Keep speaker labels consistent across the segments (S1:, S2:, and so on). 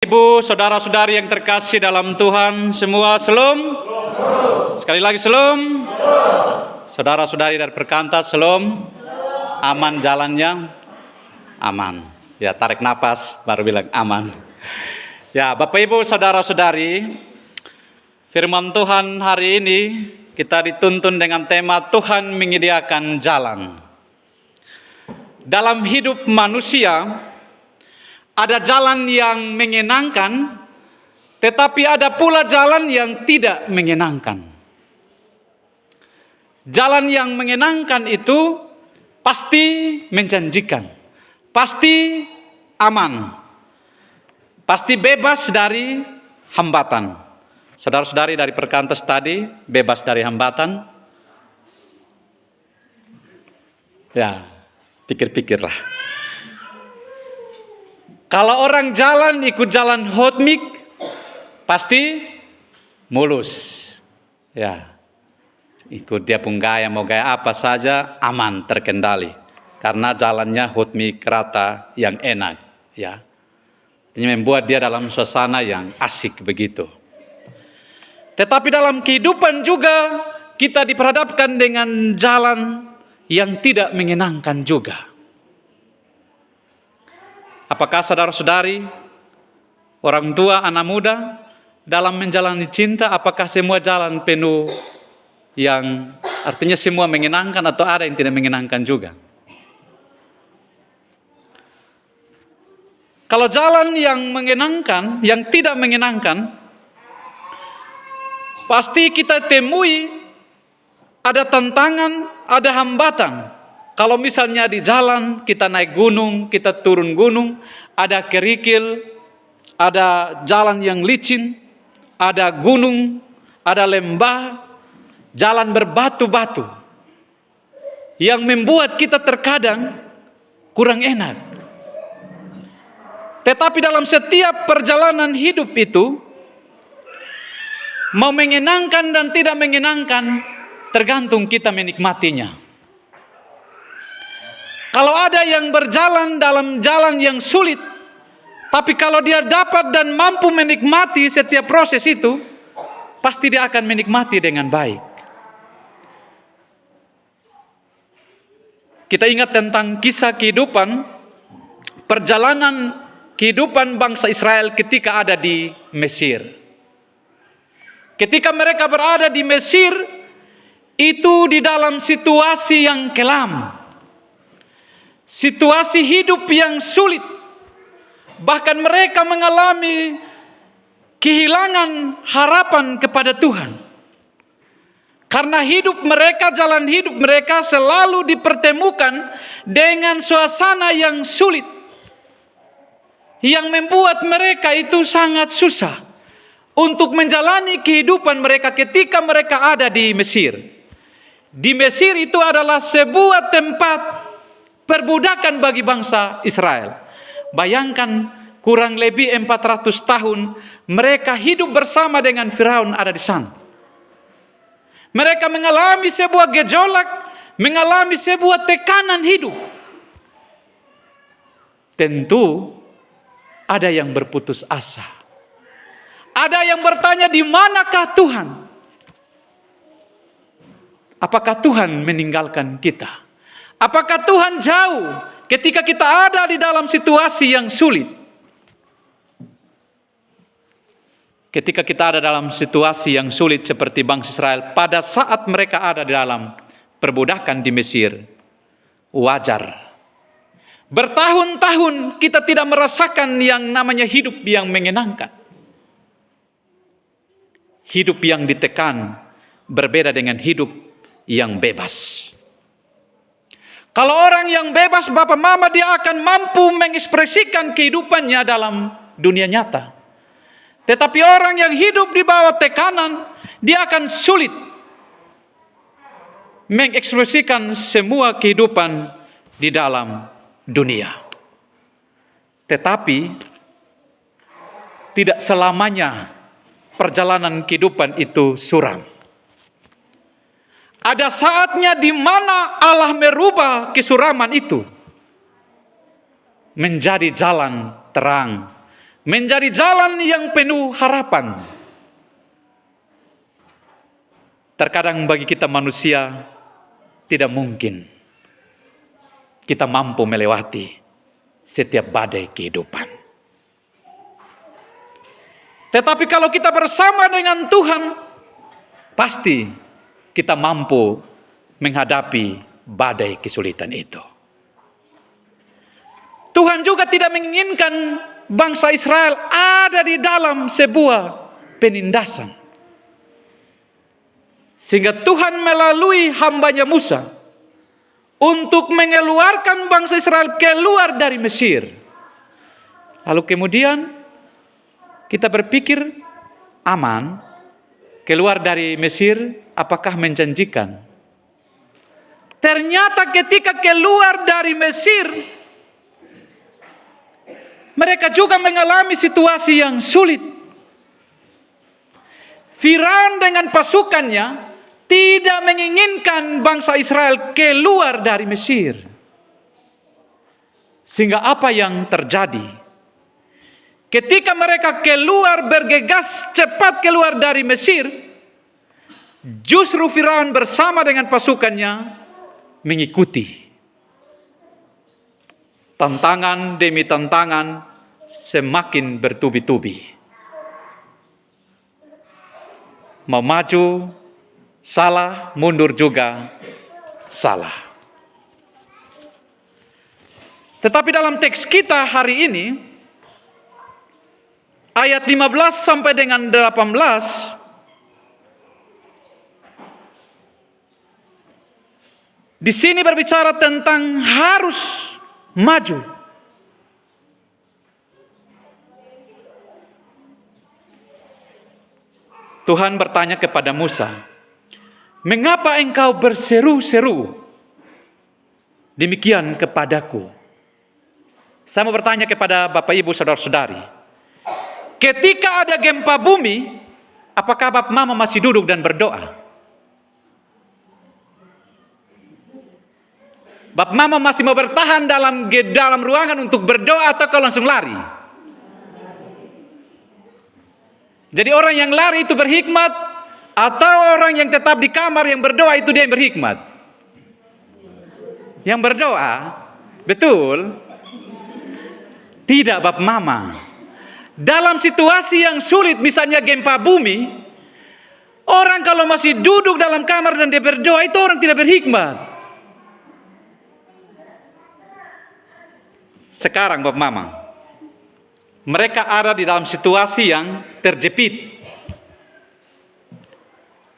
S1: Ibu, saudara-saudari yang terkasih dalam Tuhan, semua selum. Sekali lagi selum. Saudara-saudari dari Perkantas selum. Aman jalannya? Aman. Ya, tarik napas baru bilang aman. Ya, Bapak Ibu, saudara-saudari, firman Tuhan hari ini kita dituntun dengan tema Tuhan menyediakan jalan. Dalam hidup manusia, ada jalan yang menyenangkan, tetapi ada pula jalan yang tidak menyenangkan. Jalan yang menyenangkan itu pasti menjanjikan, pasti aman, pasti bebas dari hambatan. Saudara-saudari dari Perkantas tadi bebas dari hambatan? Ya, pikir-pikirlah. Kalau orang jalan ikut jalan hotmik, pasti mulus. Ya, ikut dia pun gaya, mau gaya apa saja aman, terkendali. Karena jalannya hotmik rata yang enak. Ya, artinya membuat dia dalam suasana yang asik begitu. Tetapi dalam kehidupan juga kita diperhadapkan dengan jalan yang tidak menyenangkan juga. Apakah saudara-saudari, orang tua, anak muda, dalam menjalani cinta, apakah semua jalan penuh yang artinya semua menyenangkan atau ada yang tidak menyenangkan juga? Kalau jalan yang menyenangkan, yang tidak menyenangkan, pasti kita temui ada tantangan, ada hambatan. Kalau misalnya di jalan, kita naik gunung, kita turun gunung, ada kerikil, ada jalan yang licin, ada gunung, ada lembah, jalan berbatu-batu, yang membuat kita terkadang kurang enak. Tetapi dalam setiap perjalanan hidup itu, mau menyenangkan dan tidak menyenangkan, tergantung kita menikmatinya. Kalau ada yang berjalan dalam jalan yang sulit, tapi kalau dia dapat dan mampu menikmati setiap proses itu, pasti dia akan menikmati dengan baik. Kita ingat tentang kisah kehidupan, perjalanan kehidupan bangsa Israel ketika ada di Mesir. Ketika mereka berada di Mesir, itu di dalam situasi yang kelam. Situasi hidup yang sulit. Bahkan mereka mengalami kehilangan harapan kepada Tuhan. Karena hidup mereka, jalan hidup mereka selalu dipertemukan dengan suasana yang sulit. Yang membuat mereka itu sangat susah untuk menjalani kehidupan mereka ketika mereka ada di Mesir. Di Mesir itu adalah sebuah tempat perbudakan bagi bangsa Israel. Bayangkan kurang lebih 400 tahun mereka hidup bersama dengan Firaun ada di sana. Mereka mengalami sebuah gejolak, mengalami sebuah tekanan hidup. Tentu ada yang berputus asa. Ada yang bertanya, di manakah Tuhan? Apakah Tuhan meninggalkan kita? Apakah Tuhan jauh ketika kita ada di dalam situasi yang sulit? Ketika kita ada dalam situasi yang sulit seperti bangsa Israel, pada saat mereka ada di dalam perbudakan di Mesir, wajar. Bertahun-tahun kita tidak merasakan yang namanya hidup yang menyenangkan. Hidup yang ditekan berbeda dengan hidup yang bebas. Kalau orang yang bebas, Bapak Mama, dia akan mampu mengekspresikan kehidupannya dalam dunia nyata. Tetapi orang yang hidup di bawah tekanan, dia akan sulit mengekspresikan semua kehidupan di dalam dunia. Tetapi tidak selamanya perjalanan kehidupan itu suram. Ada saatnya di mana Allah merubah kesuraman itu menjadi jalan terang, menjadi jalan yang penuh harapan. Terkadang bagi kita manusia tidak mungkin kita mampu melewati setiap badai kehidupan. Tetapi kalau kita bersama dengan Tuhan, pasti kita mampu menghadapi badai kesulitan itu. Tuhan juga tidak menginginkan bangsa Israel ada di dalam sebuah penindasan. Sehingga Tuhan melalui hambanya Musa untuk mengeluarkan bangsa Israel keluar dari Mesir. Lalu kemudian kita berpikir aman, keluar dari Mesir apakah menjanjikan? Ternyata ketika keluar dari Mesir, mereka juga mengalami situasi yang sulit. Firaun dengan pasukannya tidak menginginkan bangsa Israel keluar dari Mesir. Sehingga apa yang terjadi? Ketika mereka keluar, bergegas cepat keluar dari Mesir, justru Firaun bersama dengan pasukannya mengikuti. Tantangan demi tantangan semakin bertubi-tubi. Mau maju salah, mundur juga salah. Tetapi dalam teks kita hari ini, ayat 15 sampai dengan 18, di sini berbicara tentang harus maju. Tuhan bertanya kepada Musa, "Mengapa engkau berseru-seru demikian kepadaku?" Saya mau bertanya kepada Bapak Ibu saudara-saudari, ketika ada gempa bumi, apakah Bapak Mama masih duduk dan berdoa? Bapak Mama masih mau bertahan dalam ruangan untuk berdoa atau kau langsung lari? Jadi orang yang lari itu berhikmat, atau orang yang tetap di kamar yang berdoa itu dia yang berhikmat? Yang berdoa, betul? Tidak Bapak Mama. Dalam situasi yang sulit, misalnya gempa bumi, orang kalau masih duduk dalam kamar dan dia berdoa, itu orang tidak berhikmat. Sekarang Bapak Mama, mereka ada di dalam situasi yang terjepit.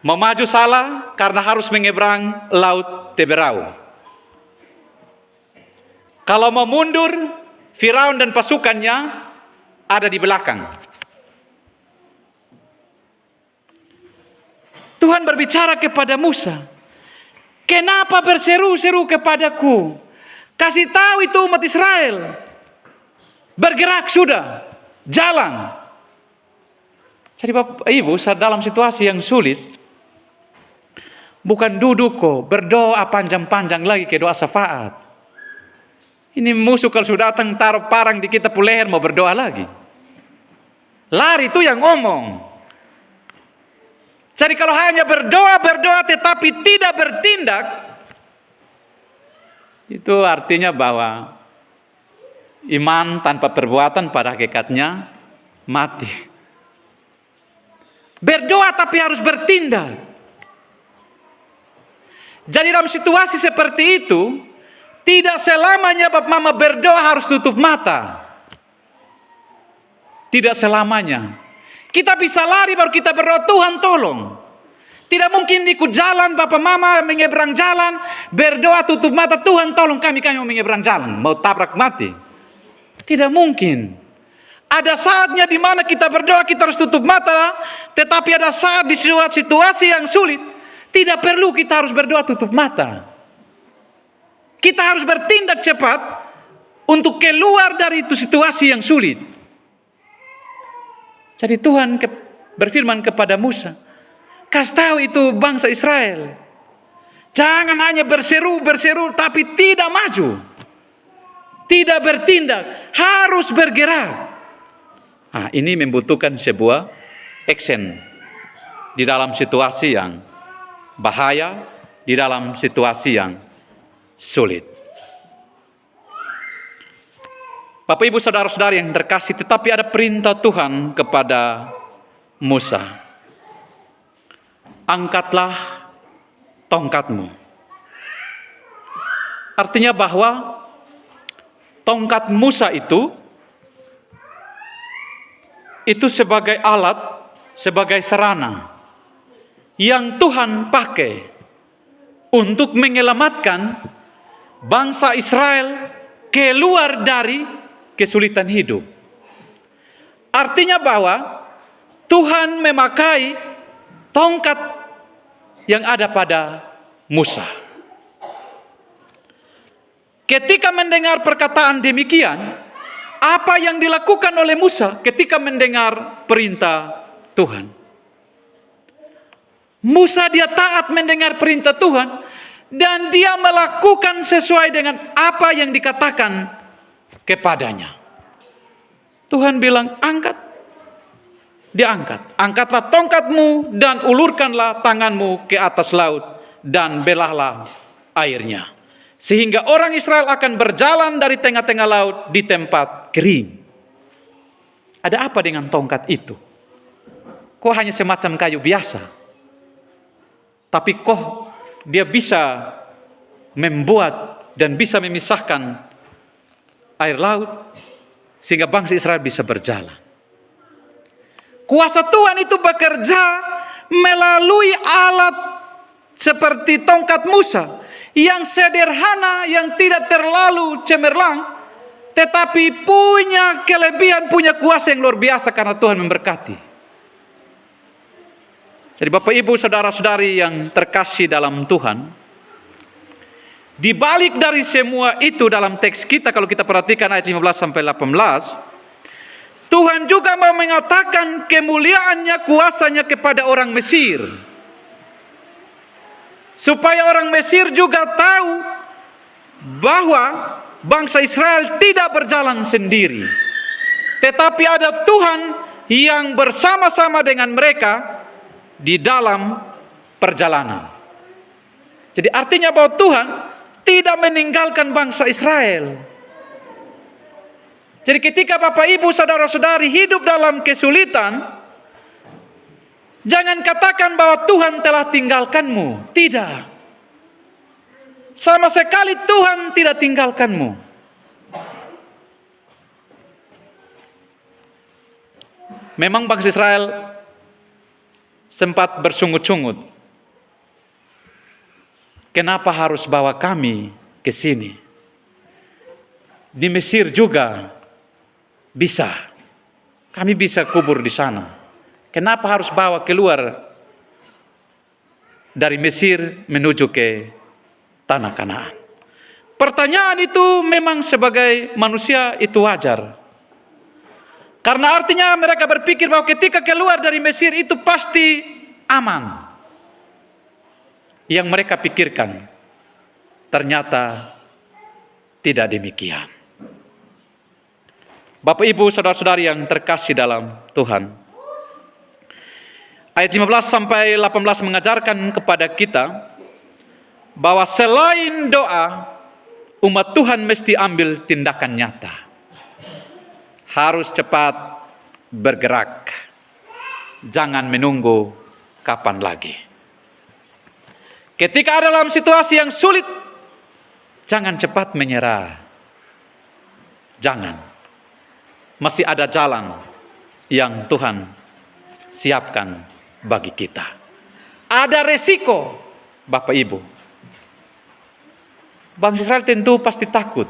S1: Mau maju salah karena harus menyeberang Laut Teberau. Kalau mau mundur, Firaun dan pasukannya ada di belakang. Tuhan berbicara kepada Musa, "Kenapa berseru-seru kepadaku? Kasih tahu itu umat Israel. Bergerak sudah, jalan." Jadi Bapak Ibu, dalam situasi yang sulit, bukan duduk kok, berdoa panjang-panjang lagi ke doa syafaat. Ini musuh kalau sudah datang taruh parang di kita leher mau berdoa lagi. Lari itu yang ngomong. Jadi kalau hanya berdoa tetapi tidak bertindak, itu artinya bahwa iman tanpa perbuatan pada hakikatnya mati. Berdoa tapi harus bertindak. Jadi dalam situasi seperti itu, tidak selamanya Bapak Mama berdoa harus tutup mata. Tidak selamanya. Kita bisa lari baru kita berdoa, "Tuhan tolong." Tidak mungkin ikut jalan Bapak Mama menyeberang jalan, berdoa tutup mata, "Tuhan tolong kami mau menyeberang jalan." Mau tabrak mati. Tidak mungkin. Ada saatnya di mana kita berdoa kita harus tutup mata, tetapi ada saat di situasi yang sulit, tidak perlu kita harus berdoa tutup mata. Kita harus bertindak cepat untuk keluar dari itu situasi yang sulit. Jadi Tuhan berfirman kepada Musa, kasih tahu itu bangsa Israel, jangan hanya berseru tapi tidak maju, tidak bertindak, harus bergerak. Ini membutuhkan sebuah action di dalam situasi yang bahaya, di dalam situasi yang sulit. Bapak, Ibu, saudara-saudari yang terkasih, tetapi ada perintah Tuhan kepada Musa. Angkatlah tongkatmu. Artinya bahwa tongkat Musa itu sebagai alat, sebagai sarana yang Tuhan pakai untuk menyelamatkan bangsa Israel keluar dari kesulitan hidup. Artinya bahwa Tuhan memakai tongkat yang ada pada Musa. Ketika mendengar perkataan demikian, apa yang dilakukan oleh Musa ketika mendengar perintah Tuhan? Musa dia taat mendengar perintah Tuhan dan dia melakukan sesuai dengan apa yang dikatakan kepadanya. Tuhan bilang, angkat. Dia angkat. Angkatlah tongkatmu dan ulurkanlah tanganmu ke atas laut dan belahlah airnya. Sehingga orang Israel akan berjalan dari tengah-tengah laut di tempat kering. Ada apa dengan tongkat itu? Kok hanya semacam kayu biasa? Tapi kok dia bisa membuat dan bisa memisahkan air laut sehingga bangsa Israel bisa berjalan. Kuasa Tuhan itu bekerja melalui alat seperti tongkat Musa yang sederhana, yang tidak terlalu cemerlang, tetapi punya kelebihan, punya kuasa yang luar biasa karena Tuhan memberkati. Jadi Bapak, Ibu, saudara-saudari yang terkasih dalam Tuhan, di balik dari semua itu dalam teks kita, kalau kita perhatikan ayat 15 sampai 18, Tuhan juga mau mengatakan kemuliaannya, kuasanya kepada orang Mesir. Supaya orang Mesir juga tahu bahwa bangsa Israel tidak berjalan sendiri. Tetapi ada Tuhan yang bersama-sama dengan mereka di dalam perjalanan. Jadi artinya bahwa Tuhan tidak meninggalkan bangsa Israel. Jadi ketika Bapak, Ibu, saudara-saudari hidup dalam kesulitan, jangan katakan bahwa Tuhan telah tinggalkanmu. Tidak. Sama sekali Tuhan tidak tinggalkanmu. Memang bangsa Israel sempat bersungut-sungut. Kenapa harus bawa kami ke sini? Di Mesir juga bisa. Kami bisa kubur di sana. Kenapa harus bawa keluar dari Mesir menuju ke tanah Kanaan? Pertanyaan itu memang sebagai manusia itu wajar. Karena artinya mereka berpikir bahwa ketika keluar dari Mesir itu pasti aman. Yang mereka pikirkan ternyata tidak demikian. Bapak, Ibu, saudara-saudari yang terkasih dalam Tuhan, ayat 15 sampai 18 mengajarkan kepada kita bahwa selain doa, umat Tuhan mesti ambil tindakan nyata. Harus cepat bergerak. Jangan menunggu kapan lagi. Ketika ada dalam situasi yang sulit, jangan cepat menyerah. Jangan. Masih ada jalan yang Tuhan siapkan bagi kita. Ada resiko, Bapak, Ibu. Bangsa Israel tentu pasti takut.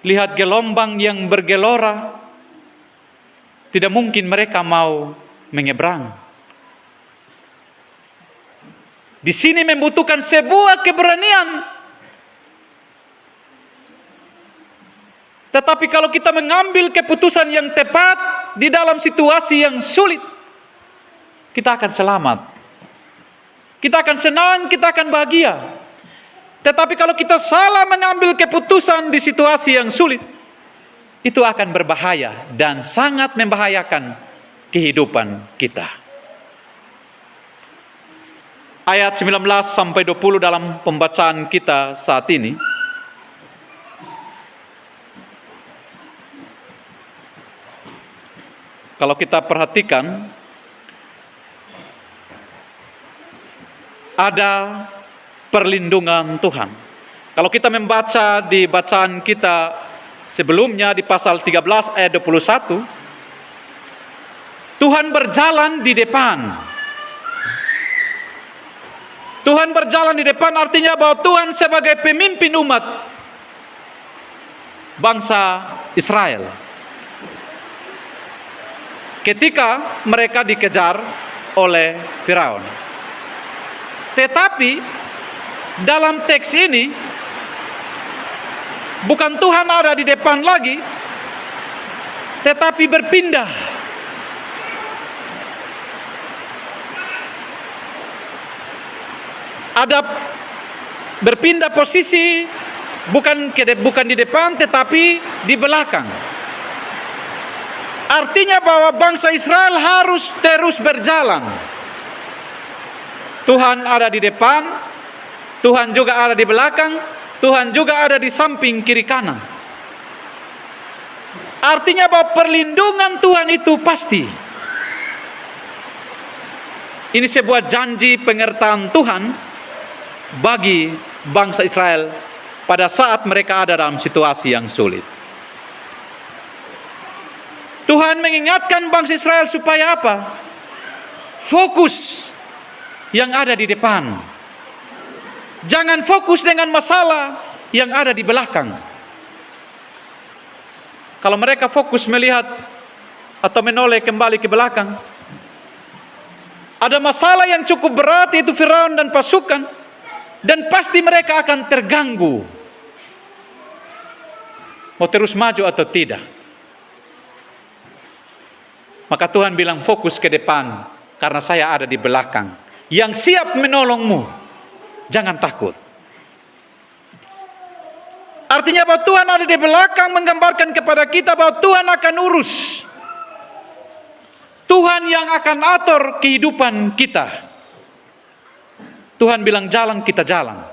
S1: Lihat gelombang yang bergelora. Tidak mungkin mereka mau menyeberang. Di sini membutuhkan sebuah keberanian. Tetapi kalau kita mengambil keputusan yang tepat di dalam situasi yang sulit, kita akan selamat. Kita akan senang, kita akan bahagia. Tetapi kalau kita salah mengambil keputusan di situasi yang sulit, itu akan berbahaya dan sangat membahayakan kehidupan kita. Ayat 19 sampai 20 dalam pembacaan kita saat ini. Kalau kita perhatikan, ada perlindungan Tuhan. Kalau kita membaca di bacaan kita sebelumnya di pasal 13 ayat 21, Tuhan berjalan di depan. Tuhan berjalan di depan artinya bahwa Tuhan sebagai pemimpin umat bangsa Israel. Ketika mereka dikejar oleh Firaun. Tetapi dalam teks ini bukan Tuhan ada di depan lagi, tetapi berpindah. Ada berpindah posisi, bukan di depan tetapi di belakang. Artinya bahwa bangsa Israel harus terus berjalan. Tuhan ada di depan, Tuhan juga ada di belakang, Tuhan juga ada di samping kiri kanan. Artinya bahwa perlindungan Tuhan itu pasti. Ini sebuah janji penyertaan Tuhan bagi bangsa Israel pada saat mereka ada dalam situasi yang sulit. Tuhan mengingatkan bangsa Israel supaya apa? Fokus yang ada di depan. Jangan fokus dengan masalah yang ada di belakang. Kalau mereka fokus melihat atau menoleh kembali ke belakang, ada masalah yang cukup berat, yaitu Firaun dan pasukan, dan pasti mereka akan terganggu. Mau terus maju atau tidak? Maka Tuhan bilang fokus ke depan, karena saya ada di belakang, yang siap menolongmu. Jangan takut. Artinya bahwa Tuhan ada di belakang menggambarkan kepada kita bahwa Tuhan akan urus. Tuhan yang akan atur kehidupan kita. Tuhan bilang jalan, kita jalan.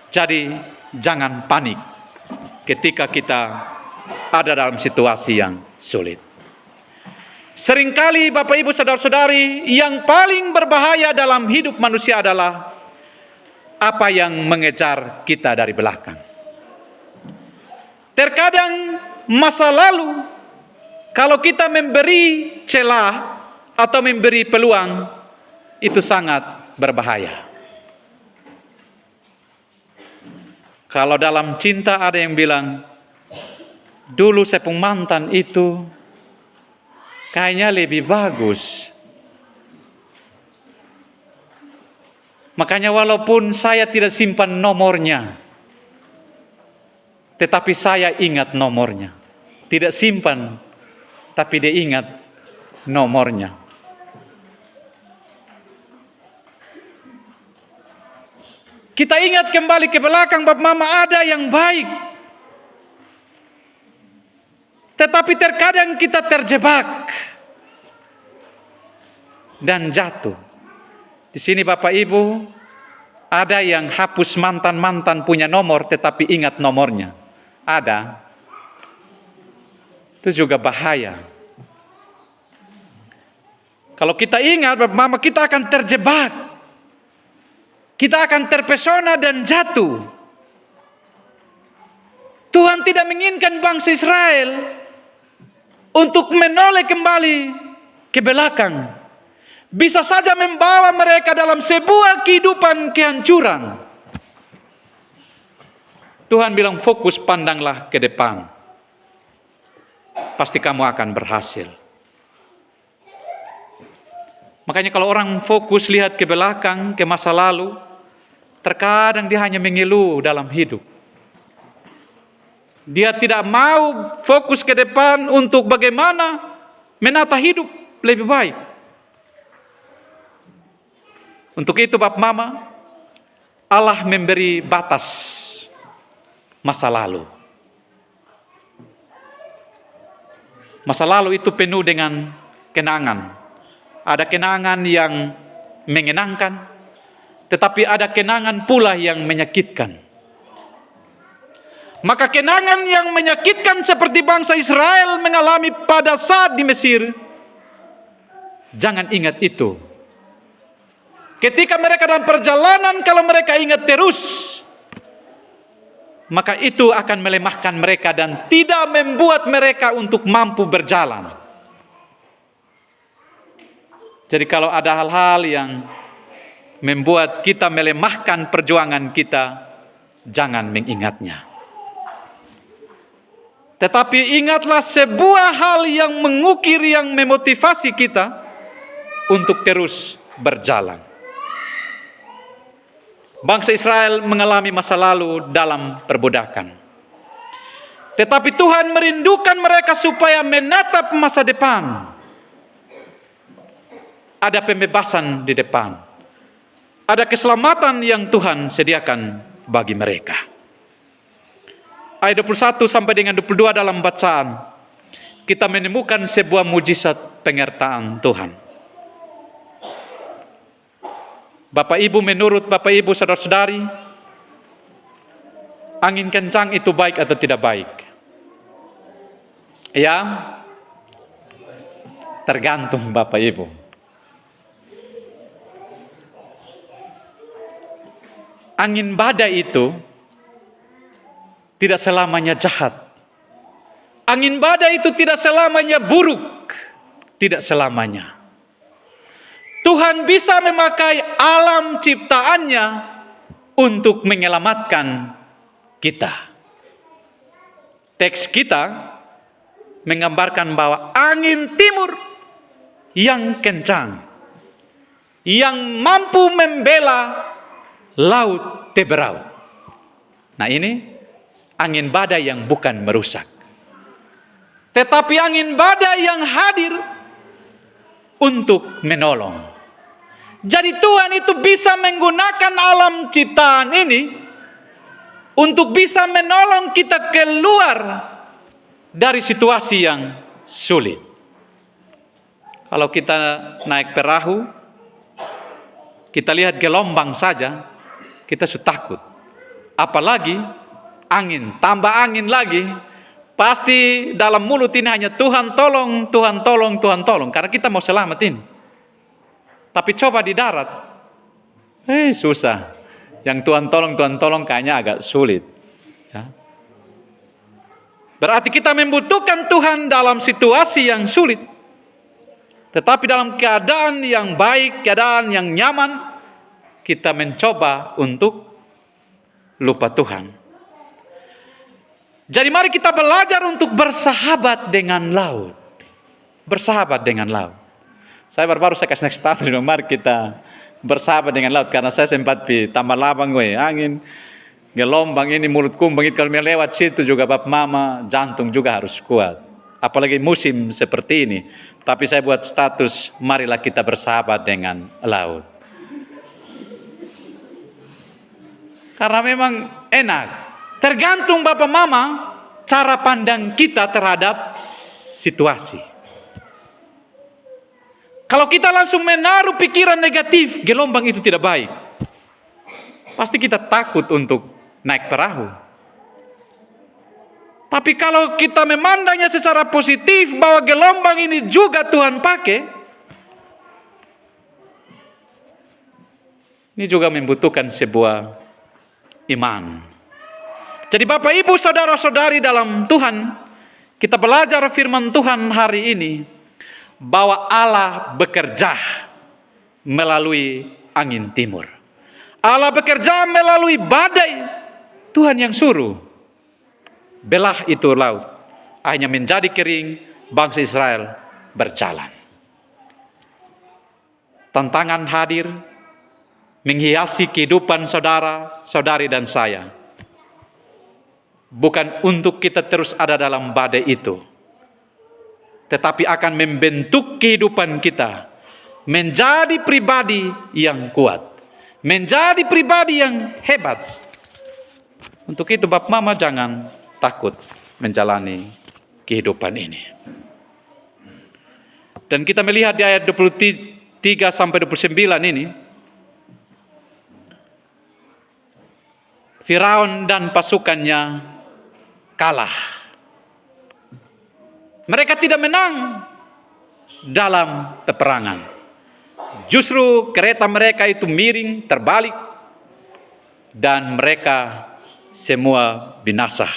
S1: Jadi jangan panik ketika kita ada dalam situasi yang sulit. Seringkali Bapak Ibu Saudara-saudari, yang paling berbahaya dalam hidup manusia adalah apa yang mengejar kita dari belakang. Terkadang masa lalu, kalau kita memberi celah atau memberi peluang, itu sangat berbahaya. Kalau dalam cinta ada yang bilang, dulu saya punya mantan itu kayaknya lebih bagus. Makanya walaupun saya tidak simpan nomornya, tetapi saya ingat nomornya. Tidak simpan, tapi dia ingat nomornya. Kita ingat kembali ke belakang, Bapak Mama ada yang baik. Tetapi terkadang kita terjebak dan jatuh. Di sini Bapak Ibu, ada yang hapus mantan-mantan punya nomor tetapi ingat nomornya. Ada. Itu juga bahaya. Kalau kita ingat Bapak Mama, kita akan terjebak. Kita akan terpesona dan jatuh. Tuhan tidak menginginkan bangsa Israel untuk menoleh kembali ke belakang. Bisa saja membawa mereka dalam sebuah kehidupan kehancuran. Tuhan bilang fokus, pandanglah ke depan. Pasti kamu akan berhasil. Makanya kalau orang fokus lihat ke belakang, ke masa lalu, terkadang dia hanya mengeluh dalam hidup. Dia tidak mau fokus ke depan untuk bagaimana menata hidup lebih baik. Untuk itu Bapak Mama, Allah memberi batas masa lalu. Masa lalu itu penuh dengan kenangan. Ada kenangan yang menyenangkan, tetapi ada kenangan pula yang menyakitkan. Maka kenangan yang menyakitkan seperti bangsa Israel mengalami pada saat di Mesir, jangan ingat itu. Ketika mereka dalam perjalanan, kalau mereka ingat terus, maka itu akan melemahkan mereka dan tidak membuat mereka untuk mampu berjalan. Jadi kalau ada hal-hal yang membuat kita melemahkan perjuangan kita, jangan mengingatnya. Tetapi ingatlah sebuah hal yang mengukir, yang memotivasi kita untuk terus berjalan. Bangsa Israel mengalami masa lalu dalam perbudakan. Tetapi Tuhan merindukan mereka supaya menatap masa depan. Ada pembebasan di depan. Ada keselamatan yang Tuhan sediakan bagi mereka. Ayat 21 sampai dengan 22 dalam bacaan, kita menemukan sebuah mujizat penyertaan Tuhan. Bapak Ibu, menurut Bapak Ibu saudara-saudari, angin kencang itu baik atau tidak baik? Ya, tergantung Bapak Ibu. Angin badai itu tidak selamanya jahat. Angin badai itu tidak selamanya buruk. Tidak selamanya. Tuhan bisa memakai alam ciptaannya untuk menyelamatkan kita. Teks kita menggambarkan bahwa angin timur yang kencang, yang mampu membela laut Teberau. Nah, ini angin badai yang bukan merusak, tetapi angin badai yang hadir untuk menolong. Jadi Tuhan itu bisa menggunakan alam ciptaan ini untuk bisa menolong kita keluar dari situasi yang sulit. Kalau kita naik perahu, kita lihat gelombang saja, kita sudah takut. Apalagi angin, tambah angin lagi, pasti dalam mulut ini hanya Tuhan tolong, Tuhan tolong, Tuhan tolong. Karena kita mau selamat ini. Tapi coba di darat, susah. Yang Tuhan tolong kayaknya agak sulit. Ya. Berarti kita membutuhkan Tuhan dalam situasi yang sulit. Tetapi dalam keadaan yang baik, keadaan yang nyaman, kita mencoba untuk lupa Tuhan. Jadi mari kita belajar untuk bersahabat dengan laut. Bersahabat dengan laut. Saya baru saya kasih status, mari kita bersahabat dengan laut. Karena saya sempat di Taman Labang, angin, gelombang ini, mulut kumbang itu, kalau melewat situ juga Bapak Mama, jantung juga harus kuat. Apalagi musim seperti ini. Tapi saya buat status, marilah kita bersahabat dengan laut. Karena memang enak. Tergantung Bapak Mama, cara pandang kita terhadap situasi. Kalau kita langsung menaruh pikiran negatif, gelombang itu tidak baik. Pasti kita takut untuk naik perahu. Tapi kalau kita memandangnya secara positif, bahwa gelombang ini juga Tuhan pakai, ini juga membutuhkan sebuah iman. Jadi Bapak Ibu saudara-saudari dalam Tuhan, kita belajar firman Tuhan hari ini, bahwa Allah bekerja melalui angin timur. Allah bekerja melalui badai. Tuhan yang suruh. Belah itu laut. Hanya menjadi kering, bangsa Israel berjalan. Tantangan hadir, menghiasi kehidupan saudara, saudari dan saya. Bukan untuk kita terus ada dalam badai itu, tetapi akan membentuk kehidupan kita menjadi pribadi yang kuat, menjadi pribadi yang hebat. Untuk itu Bapak Mama jangan takut menjalani kehidupan ini. Dan kita melihat di ayat 23 sampai 29 ini, Firaun dan pasukannya kalah. Mereka tidak menang dalam peperangan. Justru kereta mereka itu miring, terbalik, dan mereka semua binasa.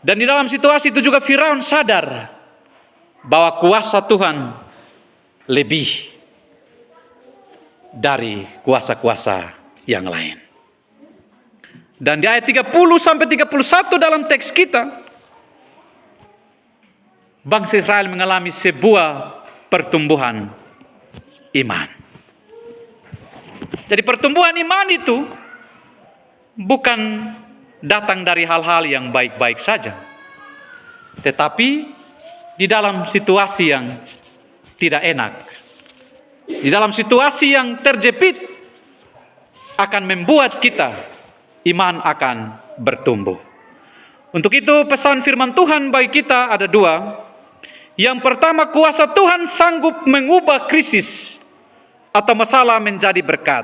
S1: Dan di dalam situasi itu juga Firaun sadar bahwa kuasa Tuhan lebih dari kuasa-kuasa yang lain. Dan di ayat 30 sampai 31 dalam teks kita, bangsa Israel mengalami sebuah pertumbuhan iman. Jadi pertumbuhan iman itu bukan datang dari hal-hal yang baik-baik saja, tetapi di dalam situasi yang tidak enak, di dalam situasi yang terjepit, akan membuat kita iman akan bertumbuh. Untuk itu pesan firman Tuhan bagi kita ada dua. Yang pertama, kuasa Tuhan sanggup mengubah krisis atau masalah menjadi berkat.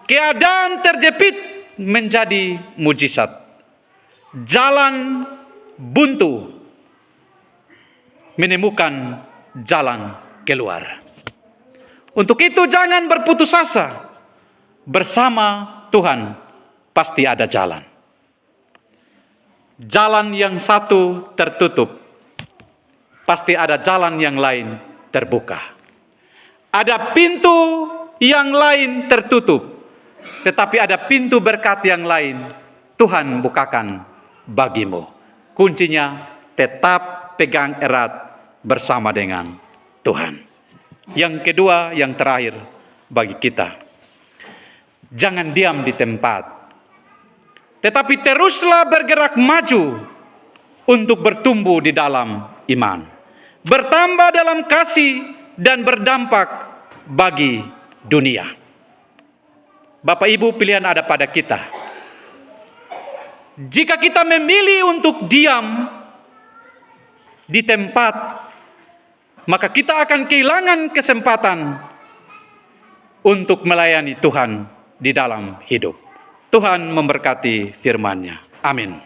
S1: Keadaan terjepit menjadi mujizat. Jalan buntu menemukan jalan keluar. Untuk itu jangan berputus asa. Bersama Tuhan pasti ada jalan. Jalan yang satu tertutup, pasti ada jalan yang lain terbuka. Ada pintu yang lain tertutup, tetapi ada pintu berkat yang lain Tuhan bukakan bagimu. Kuncinya tetap pegang erat bersama dengan Tuhan. Yang kedua, yang terakhir bagi kita, jangan diam di tempat, tetapi teruslah bergerak maju untuk bertumbuh di dalam iman, bertambah dalam kasih dan berdampak bagi dunia. Bapak Ibu, pilihan ada pada kita. Jika kita memilih untuk diam di tempat, maka kita akan kehilangan kesempatan untuk melayani Tuhan di dalam hidup. Tuhan memberkati firman-Nya. Amin.